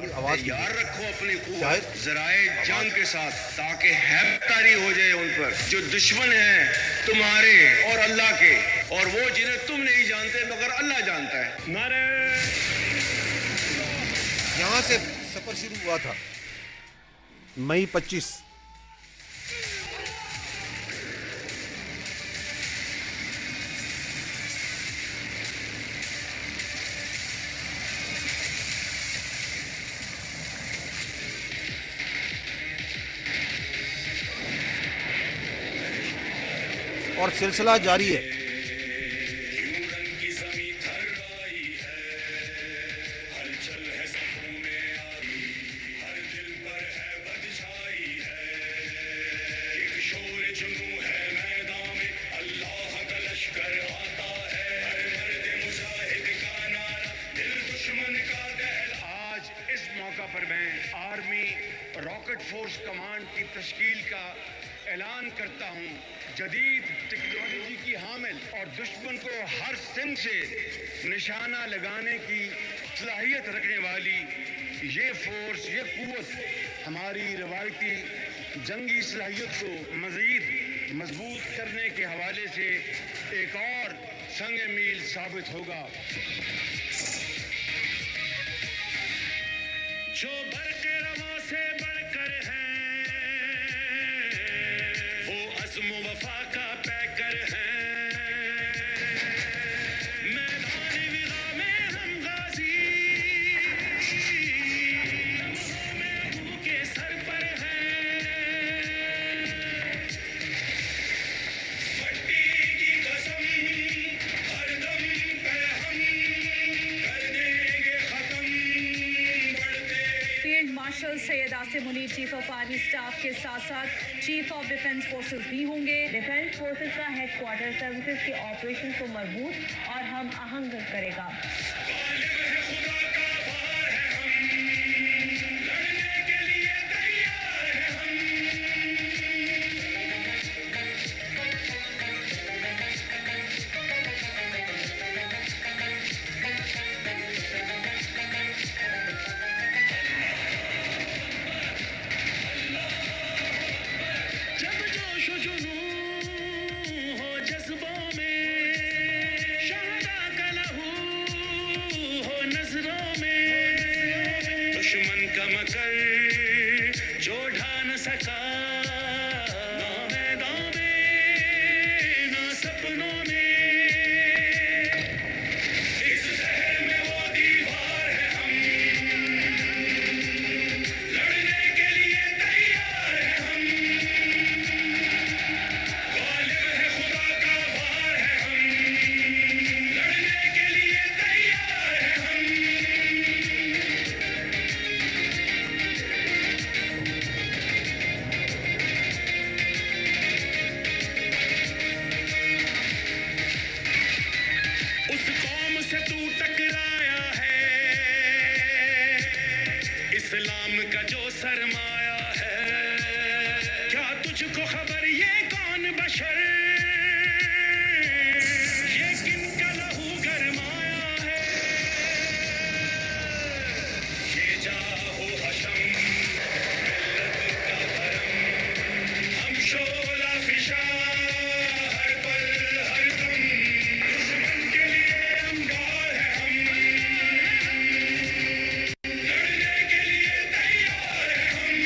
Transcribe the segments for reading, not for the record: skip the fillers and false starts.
تھوڑی آواز تیار رکھو اپنی قوت ذرائع جنگ کے ساتھ تاکہ ہیبت طاری ہو جائے ان پر جو دشمن ہیں تمہارے اور اللہ کے، اور وہ جنہیں تم نہیں جانتے مگر اللہ جانتا ہے۔ نعرہ یہاں سے سفر شروع ہوا تھا مئی 25۔ اور سلسلہ جاری ہے۔ آج اس موقع پر میں آرمی راکٹ فورس کمانڈ کی تشکیل کا اعلان کرتا ہوں۔ جدید ٹیکنالوجی کی حامل اور دشمن کو ہر سمت سے نشانہ لگانے کی صلاحیت رکھنے والی یہ فورس، یہ قوت ہماری روایتی جنگی صلاحیت کو مزید مضبوط کرنے کے حوالے سے ایک اور سنگ میل ثابت ہوگا۔ جو برق رواں سے بڑھ کر ہیں وہ عزم و وفا کا پیکر ہیں، میدان وغا میں ہم غازی میں ابو کے سر پر ہیں، مٹی کی قسم ہر دم پہ ہم کر دیں گے ختم بڑھتے۔ Field marshal Syed Asim Munir chief of army staff کے ساتھ ساتھ چیف آف ڈیفنس فورسز بھی ہوں گے۔ ڈیفنس فورسز کا ہیڈ کوارٹر سروسز کے آپریشن کو مربوط اور ہم آہنگ کرے گا۔ غالب ہے خدا کا وار ہے ہم، لڑنے کے لیے تیار ہے ہم۔ جب جوش و جنون ہو جذبوں میں، شہداء کا لہو ہو نظروں میں، دشمن کا مکر جو ڈھا نہ سکا نہ میدان میں نہ سپنوں میں، اس زہر میں وہ دیوار ہے ہم، لڑنے کے لیے تیار ہے ہم، غالب ہے خدا کا وار ہے ہم، لڑنے کے لیے تیار ہے ہم۔ اس قوم سے تو ٹکرایا ہے، اسلام کا جو سرمایہ ہے، کیا تجھ کو خبر یہ کون بشر، یہ کن کا لہو گرمایا ہے، یہ جاہو حشم ملت کا بھرم، ہم شعلہ فشاں ہر پل ہر دم، دشمن کے لیے انگار ہے ہم، لڑنے کے لیے تیار ہے ہم۔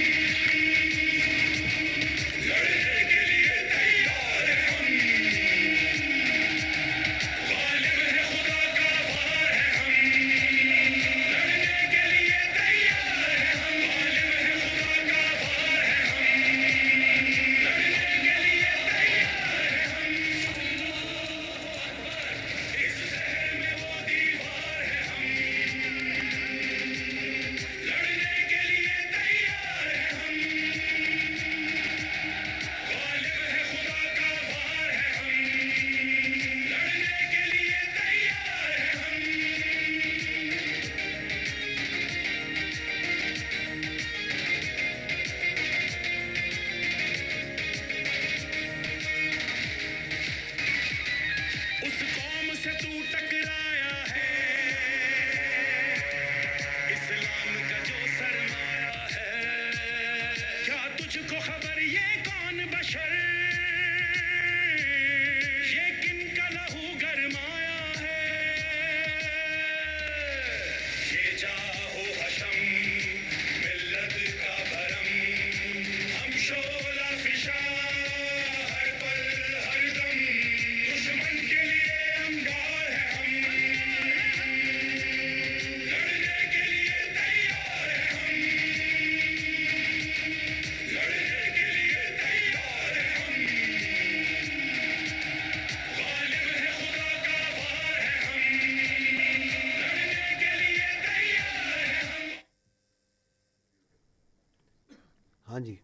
ہاں جی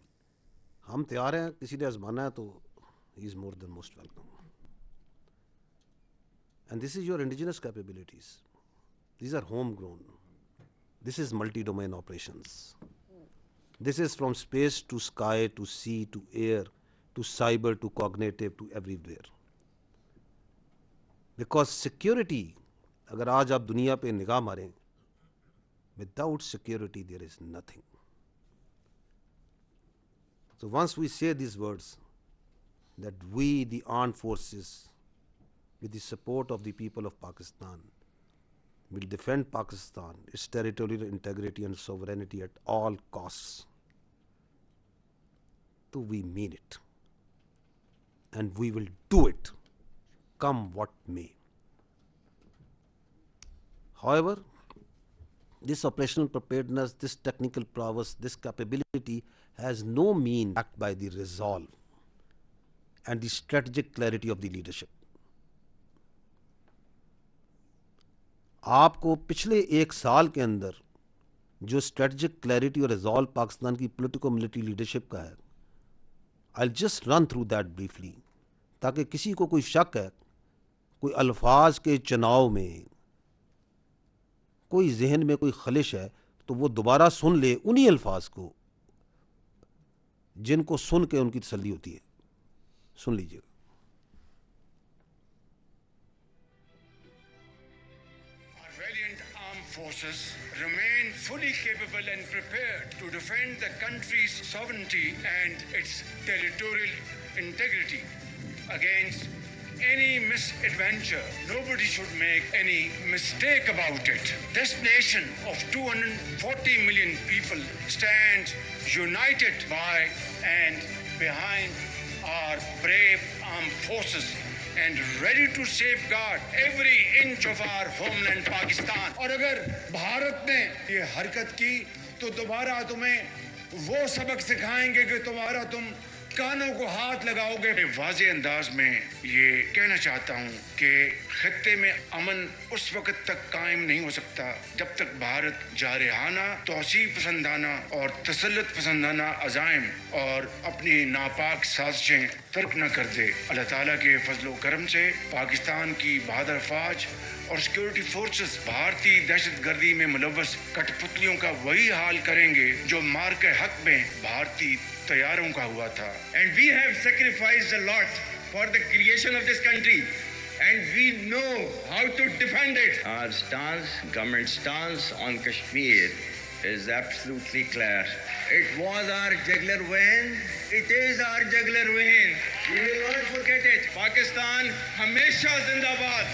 ہم تیار ہیں, کسی نے آزمانا ہے تو he is more than most welcome. And this is your indigenous capabilities, these are home grown. This is multi-domain operations. This is from space to sky to sea to air to cyber to cognitive to everywhere. Because security, اگر آج آپ دنیا پہ نگاہ ماریں, without security there is nothing. So once we say these words, that we, the armed forces, with the support of the people of Pakistan, will defend Pakistan, its territorial integrity and sovereignty at all costs. So we mean it. And we will do it, come what may. However, this operational preparedness, this technical prowess, this capability has no mean backed by the resolve and the strategic clarity of the leadership. آپ کو پچھلے ایک سال کے اندر جو strategic clarity اور resolve Pakistan کی politico military leadership کا ہے, I just run through that briefly, تاکہ کسی کو کوئی شک ہے, کوئی الفاظ کے چناؤ میں کوئی ذہن میں کوئی خلش ہے, تو وہ دوبارہ سن لے انہی الفاظ کو جن کو سن کے ان کی تسلی ہوتی ہے. سن لیجیے گا. Forces remain fully capable and prepared to defend the country's sovereignty and its territorial integrity against any misadventure. Nobody should make any mistake about it. This nation of 240 million people stands united by and behind our brave armed forces and ready to safeguard every inch of our homeland Pakistan. اور اگر بھارت نے یہ حرکت کی تو دوبارہ تمہیں وہ سبق سکھائیں گے کہ تمہارا تم کانوں کو ہاتھ لگاؤ گے. واضح انداز میں یہ کہنا چاہتا ہوں کہ خطے میں امن اس وقت تک قائم نہیں ہو سکتا جب تک بھارت جارحانہ, توسیع پسندانہ اور تسلط پسندانہ عزائم اور اپنی ناپاک سازشیں ترک نہ کر دے. اللہ تعالیٰ کے فضل و کرم سے پاکستان کی بہادر فوج اور سیکورٹی فورسز بھارتی دہشت گردی میں ملوث کٹ پتلیوں کا وہی حال کریں گے جو مارکے حق میں بھارتی طیاروں کا ہوا تھا. And we have sacrificed a lot for the creation of this country and we know how to defend it. Our stance, government stance on Kashmir is absolutely clear. It was our jugular vein. It is our jugular vein. We will not forget it. Pakistan ہمیشہ زندہ باد.